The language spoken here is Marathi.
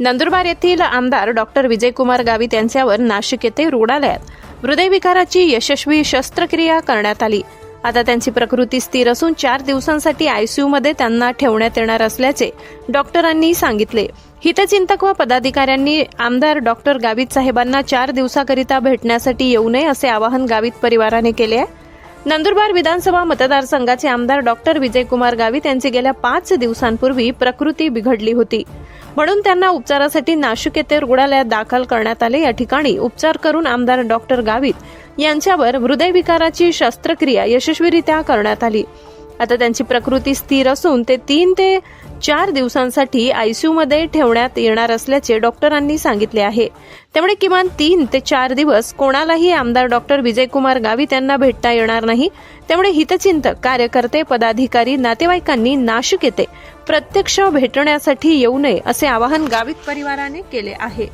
नंदुरबार येथील आमदार डॉक्टर विजयकुमार गावित यांच्यावर नाशिक येथे रुग्णालयात हृदयविकाराची यशस्वी शस्त्रक्रिया करण्यात आली। आता त्यांची प्रकृती स्थिर असून 4 दिवसांसाठी आयसीयूमध्ये त्यांना ठेवण्यात येणार असल्याचे डॉक्टरांनी सांगितले। हितचिंतक व पदाधिकाऱ्यांनी आमदार डॉक्टर गावित साहेबांना 4 दिवसाकरिता भेटण्यासाठी येऊ नये असे आवाहन गावित परिवाराने केले आहे। नंदुरबार विधानसभा मतदारसंघाचे आमदार डॉक्टर विजयकुमार गावित यांची गेल्या 5 दिवसांपूर्वी प्रकृती बिघडली होती, म्हणून त्यांना उपचारासाठी नाशिक येथे रुग्णालयात दाखल करण्यात आले। या ठिकाणी उपचार करून आमदार डॉक्टर गावित यांच्यावर हृदयविकाराची शस्त्रक्रिया यशस्वीरित्या करण्यात आली। आता त्यांची प्रकृती स्थिर असून ते 3 ते 4 दिवसांसाठी आयसीयूमध्ये ठेवण्यात येणार असल्याचे डॉक्टरांनी सांगितले आहे। त्यामुळे किमान 3 ते 4 दिवस कोणालाही आमदार डॉक्टर विजयकुमार गावित यांना भेटता येणार नाही। त्यामुळे हितचिंतक, कार्यकर्ते, पदाधिकारी, नातेवाईकांनी नाशिक येथे प्रत्यक्ष भेटण्यासाठी येऊ नये असे आवाहन गावित परिवाराने केले आहे।